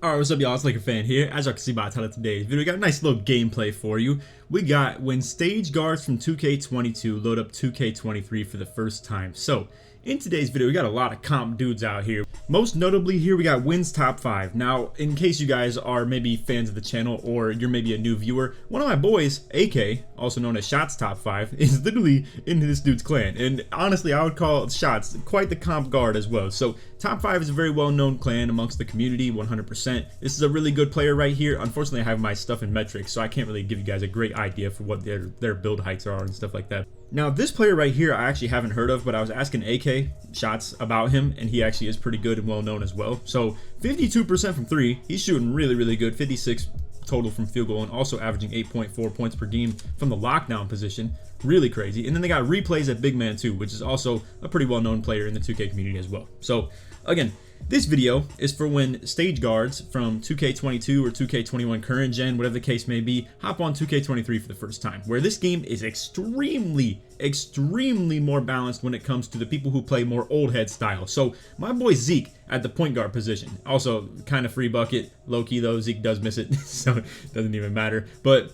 Alright, what's up y'all, it's LakerFan here. As y'all can see by the title of today's video, we got a nice little gameplay for you. We got when stage guards from 2K22 load up 2K23 for the first time. So, in today's video, we got a lot of comp dudes out here. Most notably here, we got Wins Top 5. Now, in case you guys are maybe fans of the channel or you're maybe a new viewer, one of my boys, AK, also known as Shots Top 5, is literally in this dude's clan. And honestly, I would call Shots quite the comp guard as well. So, Top 5 is a very well-known clan amongst the community, 100%. This is a really good player right here. Unfortunately, I have my stuff in metrics, so I can't really give you guys a great idea for what their build heights are and stuff like that. Now, this player right here, I actually haven't heard of, but I was asking AK Shots about him, and he actually is pretty good and well-known as well. So, 52% from 3. He's shooting really, really good. 56 total from field goal, and also averaging 8.4 points per game from the lockdown position. Really crazy. And then they got replays at big man too, which is also a pretty well-known player in the 2K community as well. So, again, this video is for when stage guards from 2K22 or 2K21 current gen, whatever the case may be, hop on 2K23 for the first time, where this game is extremely more balanced when it comes to the people who play more old head style. So my boy Zeke at the point guard position, also kind of free bucket, low-key though, Zeke does miss it, so it doesn't even matter. But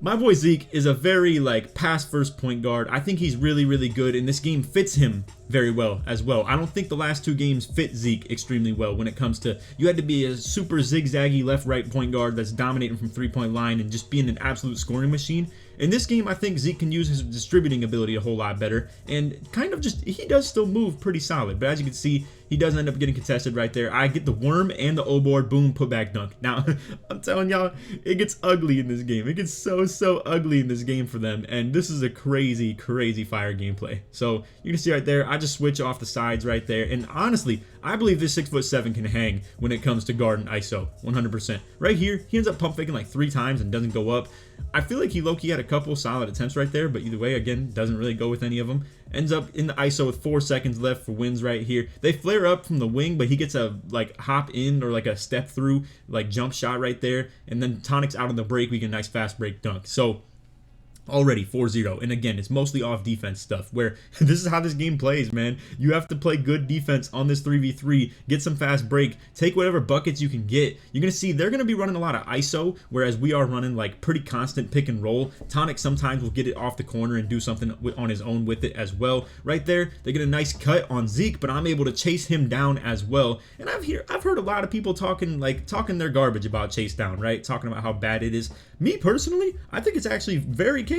my boy Zeke is a very pass first point guard. I think he's really good, and this game fits him very well as well. I don't think the last two games fit Zeke extremely well when it comes to you had to be a super zigzaggy left-right point guard that's dominating from three-point line and just being an absolute scoring machine. In this game, I think Zeke can use his distributing ability a whole lot better, and kind of just, he does still move pretty solid, but as you can see, he does end up getting contested right there. I get the worm and the O-board, boom, put back dunk. Now, I'm telling y'all, it gets ugly in this game. It gets so ugly in this game for them, and this is a crazy fire gameplay. So, you can see right there, I just switch off the sides right there, and honestly, I believe this 6'7" can hang when it comes to guard and ISO, 100%. Right here, he ends up pump faking like 3 times and doesn't go up. I feel like he low-key had a couple solid attempts right there, but either way, again, doesn't really go with any of them. Ends up in the ISO with 4 seconds left for Wins right here. They flare up from the wing, but he gets a hop in or a step through jump shot right there, and then Tonic's out on the break. We get a nice fast break dunk. So already 4-0, and again, it's mostly off defense stuff, where this is how this game plays, man. You have to play good defense on this 3v3, get some fast break, take whatever buckets you can get. You're gonna see they're gonna be running a lot of ISO, whereas we are running pretty constant pick and roll. Tonic sometimes will get it off the corner and do something on his own with it as well. Right there, they get a nice cut on Zeke, but I'm able to chase him down as well. And I've heard a lot of people talking their garbage about chase down, right? Talking about how bad it is. Me personally, I think it's actually very capable.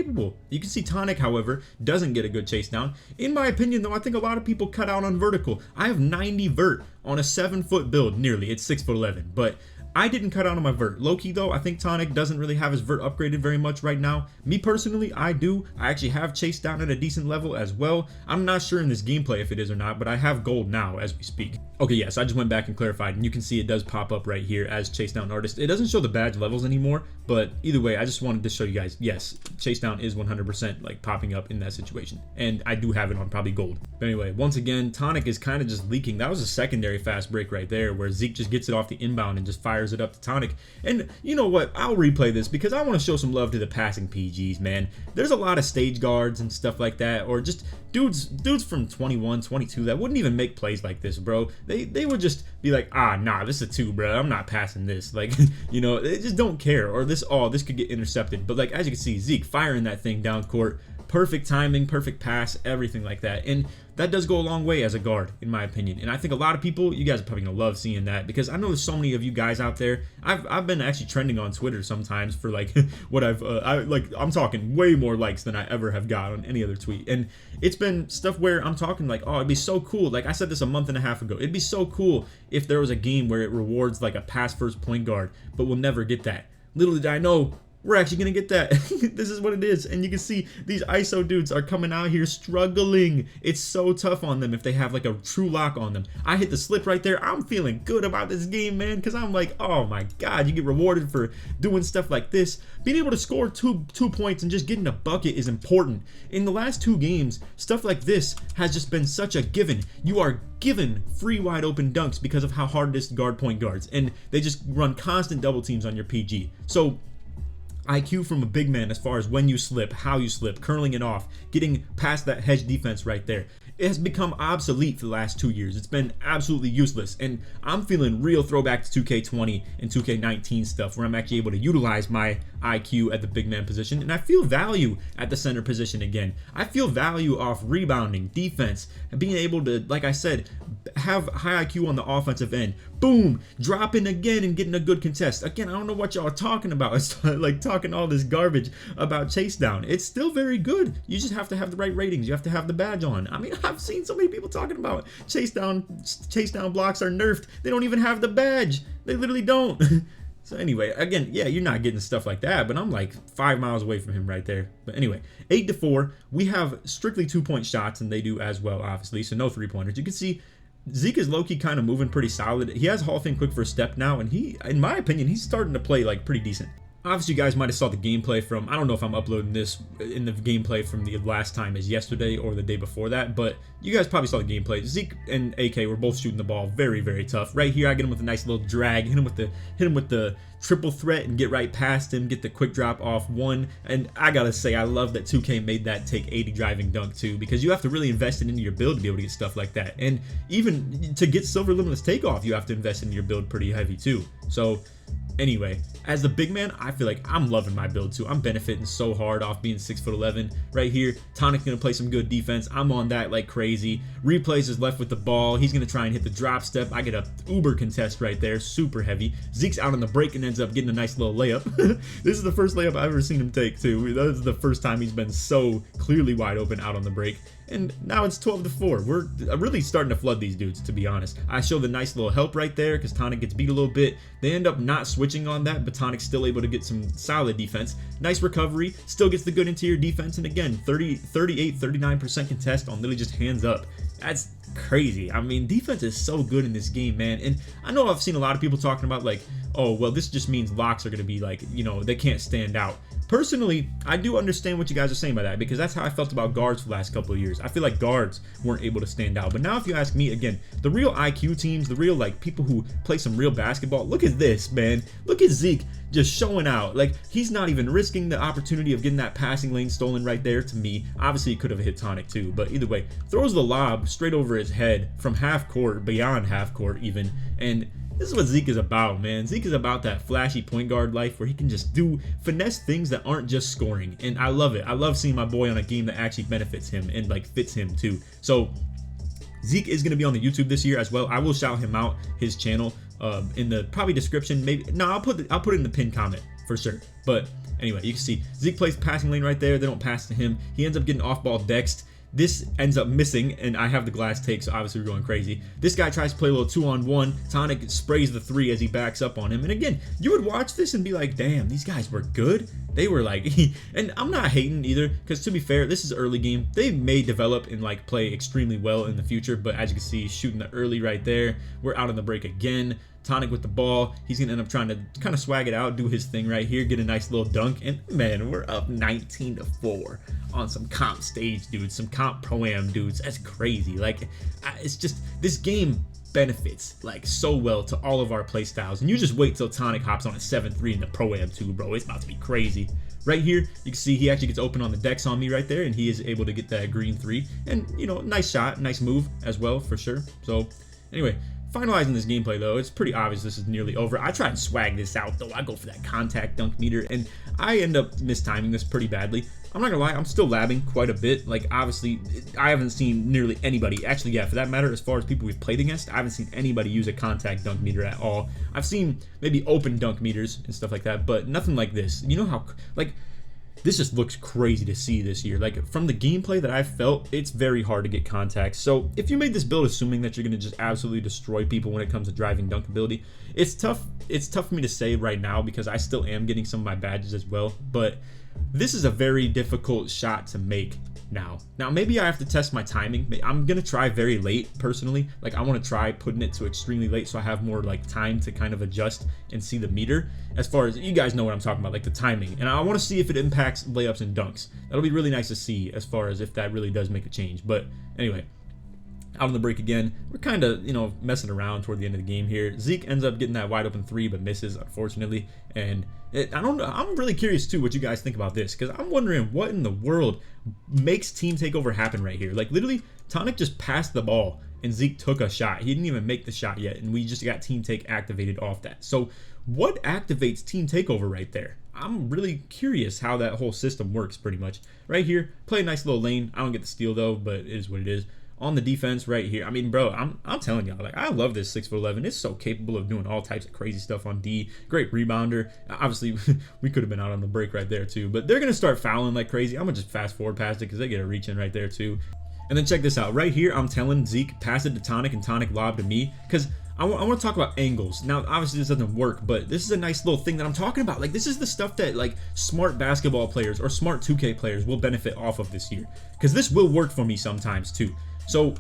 You can see Tonic, however, doesn't get a good chase down. In my opinion, though, I think a lot of people cut out on vertical. I have 90 vert on a 7-foot build, nearly. It's 6'11", but I didn't cut out on my vert. Low-key, though, I think Tonic doesn't really have his vert upgraded very much right now. Me personally, I do. I actually have chase down at a decent level as well. I'm not sure in this gameplay if it is or not, but I have gold now as we speak. Okay, yes, I just went back and clarified, and you can see it does pop up right here as chase down artist. It doesn't show the badge levels anymore, but either way, I just wanted to show you guys, yes, chase down is 100% popping up in that situation, and I do have it on probably gold. But anyway, once again, Tonic is kind of just leaking. That was a secondary fast break right there, where Zeke just gets it off the inbound and just fires it up to Tonic. And you know what? I'll replay this because I want to show some love to the passing PGs, man. There's a lot of stage guards and stuff like that, or just dudes from 21, 22 that wouldn't even make plays like this, bro. They would just be like, nah, this is a 2, bro. I'm not passing this. You know, they just don't care. Or this could get intercepted. But as you can see, Zeke firing that thing down court. Perfect timing, perfect pass, everything like that. And that does go a long way as a guard, in my opinion. And I think a lot of people, you guys are probably gonna love seeing that, because I know there's so many of you guys out there. I've been actually trending on Twitter sometimes for what I'm talking way more likes than I ever have got on any other tweet. And it's been stuff where I'm talking oh, it'd be so cool. I said this a month and a half ago. It'd be so cool if there was a game where it rewards a pass first point guard, but we'll never get that. Little did I know, we're actually gonna get that. This is what it is, and you can see these ISO dudes are coming out here struggling. It's so tough on them if they have a true lock on them. I hit the slip right there. I'm feeling good about this game, man, because I'm oh my god, you get rewarded for doing stuff like this. Being able to score two points and just getting a bucket is important. In the last 2 games, stuff like this has just been such a given. You are given free wide open dunks because of how hard it is to guard point guards, and they just run constant double teams on your PG. So IQ from a big man as far as when you slip, how you slip, curling it off, getting past that hedge defense right there. It has become obsolete for the last 2 years. It's been absolutely useless, and I'm feeling real throwback to 2K20 and 2K19 stuff where I'm actually able to utilize my IQ at the big man position, and I feel value at the center position again. I feel value off rebounding, defense, and being able to, like I said, have high IQ on the offensive end. Boom, dropping again and getting a good contest. Again, I don't know what y'all are talking about. It's like talking all this garbage about chase down. It's still very good. You just have to have the right ratings. You have to have the badge on. I mean, I've seen so many people talking about chase down blocks are nerfed. They don't even have the badge. They literally don't. So anyway, again, yeah, you're not getting stuff like that, but I'm like 5 miles away from him right there. But anyway, 8-4. We have strictly 2-point shots, and they do as well, obviously. So no 3-pointers. You can see Zeke is low-key kind of moving pretty solid. He has Hall of Fame quick first step now, and he, in my opinion, he's starting to play like pretty decent. Obviously, you guys might have saw the gameplay from, I don't know if I'm uploading this in the gameplay from the last time as yesterday or the day before that, but you guys probably saw the gameplay. Zeke and AK were both shooting the ball very, very tough. Right here, I get him with a nice little drag, hit him with the triple threat and get right past him, get the quick drop off one. And I gotta say, I love that 2K made that take 80 driving dunk too, because you have to really invest it into your build to be able to get stuff like that. And even to get silver limitless takeoff, you have to invest in your build pretty heavy too. So anyway, as the big man, I feel like I'm loving my build too. I'm benefiting so hard off being 6'11". Right here, Tonic's gonna play some good defense. I'm on that like crazy. Replays is left with the ball. He's gonna try and hit the drop step. I get a uber contest right there, super heavy. Zeke's out on the break and ends up getting a nice little layup. This is the first layup I've ever seen him take too. That is the first time he's been so clearly wide open out on the break. And now it's 12-4. We're really starting to flood these dudes, to be honest. I show the nice little help right there because Tonic gets beat a little bit. They end up not switching on that, but Tonic's still able to get some solid defense. Nice recovery, still gets the good interior defense, and again, 39% contest on literally just hands up. That's crazy. I mean, defense is so good in this game, man. And I know I've seen a lot of people talking about like, oh, well, this just means locks are going to be like, you know, they can't stand out. Personally, I do understand what you guys are saying by that, because that's how I felt about guards for the last couple of years. I feel like guards weren't able to stand out. But now if you ask me, again, the real IQ teams, the real like people who play some real basketball, look at this, man. Look at Zeke just showing out. Like, he's not even risking the opportunity of getting that passing lane stolen right there to me. Obviously, he could have hit Tonic too, but either way, throws the lob straight over his head from half court, beyond half court even, and this is what Zeke is about, man. Zeke is about that flashy point guard life where he can just do finesse things that aren't just scoring. And I love it. I love seeing my boy on a game that actually benefits him and like fits him too. So Zeke is going to be on the YouTube this year as well. I will shout him out, his channel, in the probably description. Maybe no, I'll put it in the pinned comment for sure. But anyway, you can see Zeke plays passing lane right there. They don't pass to him. He ends up getting off ball dexed. This ends up missing, and I have the glass take, so obviously we're going crazy. This guy tries to play a little 2-on-1. Tonic sprays the 3 as he backs up on him. And again, you would watch this and be like, damn, these guys were good. They were like, and I'm not hating either, because to be fair, this is early game. They may develop and like play extremely well in the future, but as you can see, shooting the early right there. We're out on the break again. Tonic with the ball. He's gonna end up trying to kind of swag it out, do his thing right here, get a nice little dunk, and man, we're up 19-4 on some comp stage dudes, some comp pro-am dudes. That's crazy. Like, it's just, this game benefits like so well to all of our play styles, and you just wait till Tonic hops on a 7-3 in the pro-am too, bro. It's about to be crazy. Right here, you can see he actually gets open on the decks on me right there, and he is able to get that green 3, and you know, nice shot, nice move as well for sure. So anyway, finalizing this gameplay though, it's pretty obvious this is nearly over. I try and swag this out though. I go for that contact dunk meter, and I end up mistiming this pretty badly. I'm not gonna lie, I'm still labbing quite a bit. Like, obviously, I haven't seen nearly anybody, actually, yeah, for that matter, as far as people we've played against, I haven't seen anybody use a contact dunk meter at all. I've seen maybe open dunk meters and stuff like that, but nothing like this. You know how, like, this just looks crazy to see this year. Like, from the gameplay that I've felt, it's very hard to get contacts. So if you made this build assuming that you're going to just absolutely destroy people when it comes to driving dunk ability, it's tough for me to say right now because I still am getting some of my badges as well. But this is a very difficult shot to make now. Maybe I have to test my timing. I'm gonna try very late personally. Like, I want to try putting it to extremely late so I have more like time to kind of adjust and see the meter. As far as you guys know what I'm talking about, like the timing, and I want to see if it impacts layups and dunks. That'll be really nice to see as far as if that really does make a change. But anyway, Out on the break again. We're kind of, messing around toward the end of the game here. Zeke ends up getting that wide open three, but misses, unfortunately. And I don't know. I'm really curious, too, what you guys think about this, because I'm wondering what in the world makes team takeover happen right here. Like, literally, Tonic just passed the ball, and Zeke took a shot. He didn't even make the shot yet, and we just got team take activated off that. So, what activates team takeover right there? I'm really curious how that whole system works, pretty much. Right here, play a nice little lane. I don't get the steal, though, but it is what it is. On the defense right here, I mean, bro, I'm telling y'all, like, I love this 6'11". It's so capable of doing all types of crazy stuff on D. Great rebounder. Obviously, we could have been out on the break right there too, but they're gonna start fouling like crazy. I'm gonna just fast forward past it because they get a reach in right there too. And then check this out right here. I'm telling Zeke, pass it to Tonic, and Tonic lob to me, because I want to talk about angles. Now, obviously, this doesn't work, but this is a nice little thing that I'm talking about. Like, this is the stuff that, like, smart basketball players or smart 2K players will benefit off of this year, because this will work for me sometimes too. So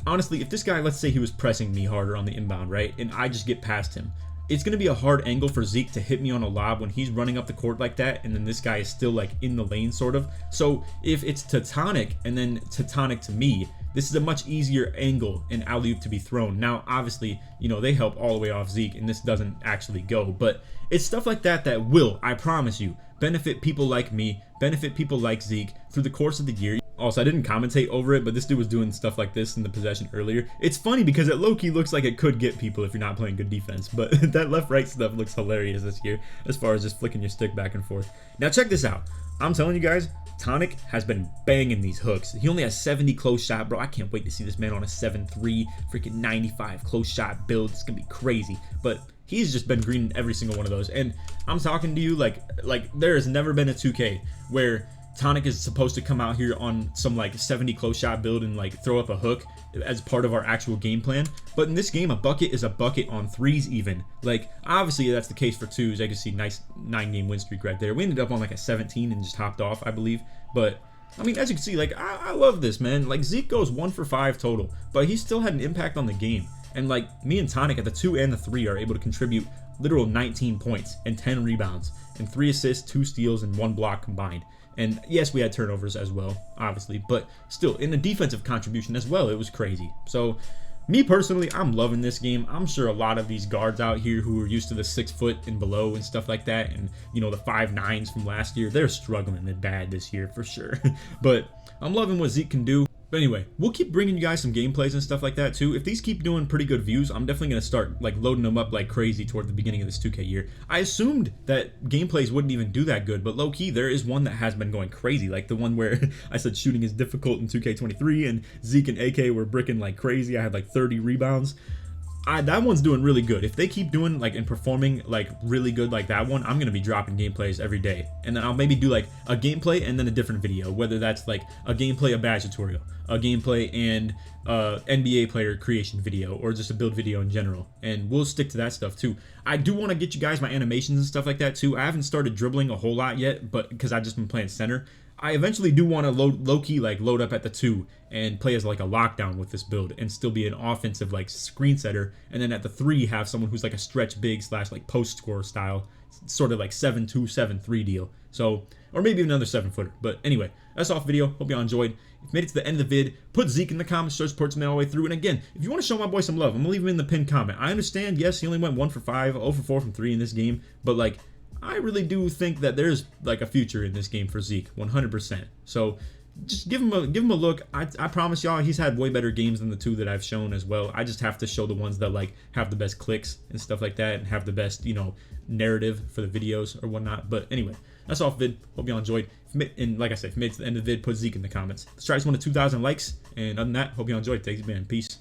honestly, if this guy, let's say he was pressing me harder on the inbound, right, and I just get past him, it's going to be a hard angle for Zeke to hit me on a lob when he's running up the court like that, and then this guy is still, like, in the lane, sort of. So if it's to Tonic and then to Tonic to me, this is a much easier angle and alley-oop to be thrown. Now, obviously, they help all the way off Zeke, and this doesn't actually go, but it's stuff like that that will, I promise you, benefit people like me, benefit people like Zeke through the course of the year. Also, I didn't commentate over it, but this dude was doing stuff like this in the possession earlier. It's funny because it low-key looks like it could get people if you're not playing good defense, but that left-right stuff looks hilarious this year as far as just flicking your stick back and forth. Now, check this out. I'm telling you guys, Tonic has been banging these hooks. He only has 70 close shot, bro. I can't wait to see this man on a 7-3, freaking 95 close shot build. It's gonna be crazy. But he's just been greening every single one of those. And I'm talking to you like there has never been a 2K where Tonic is supposed to come out here on some like 70 close shot build and like throw up a hook as part of our actual game plan. But in this game, a bucket is a bucket on threes even. Like, obviously that's the case for twos. I can see nice 9-game win streak right there. We ended up on like a 17 and just hopped off, I believe. But I mean, as you can see, like, I love this, man. Like, Zeke goes 1 for 5 total, but he still had an impact on the game. And like, me and Tonic at the 2 and the 3 are able to contribute literal 19 points and 10 rebounds and 3 assists, 2 steals, and 1 block combined. And yes, we had turnovers as well, obviously, but still, in the defensive contribution as well, it was crazy. So, me personally, I'm loving this game. I'm sure a lot of these guards out here who are used to the 6 foot and below and stuff like that, and the 5'9s from last year, they're struggling bad this year for sure. But I'm loving what Zeke can do. But anyway, we'll keep bringing you guys some gameplays and stuff like that too. If these keep doing pretty good views, I'm definitely going to start like loading them up like crazy toward the beginning of this 2K year. I assumed that gameplays wouldn't even do that good, but low-key, there is one that has been going crazy. Like the one where I said shooting is difficult in 2K23 and Zeke and AK were bricking like crazy. I had like 30 rebounds. That one's doing really good. If they keep doing like and performing like really good like that one, I'm gonna be dropping gameplays every day, and then I'll maybe do like a gameplay and then a different video, whether that's like a gameplay, a badge tutorial, a gameplay and NBA player creation video, or just a build video in general, and we'll stick to that stuff too. I do want to get you guys my animations and stuff like that too. I haven't started dribbling a whole lot yet, but because I've just been playing center. I eventually do want to low-key like load up at the 2 and play as like a lockdown with this build and still be an offensive like screen setter, and then at the 3 have someone who's like a stretch big / like post scorer style, sort of like 7-2, 7-3 deal. So, or maybe another 7-footer. But anyway, that's off video. Hope y'all enjoyed. If you made it to the end of the vid, put Zeke in the comments, show support to me all the way through. And again, if you want to show my boy some love, I'm gonna leave him in the pinned comment. I understand, yes, he only went 1 for 5, 0 for 4 from 3 in this game, but like, I really do think that there's like a future in this game for Zeke, 100%. So just give him a look. I promise y'all, he's had way better games than the 2 that I've shown as well. I just have to show the ones that like have the best clicks and stuff like that, and have the best narrative for the videos or whatnot. But anyway, that's all vid. Hope y'all enjoyed. And like I said, if you made it to the end of the vid, put Zeke in the comments. Let's try this one to 2,000 likes. And other than that, hope y'all enjoyed. Thanks, man. Peace.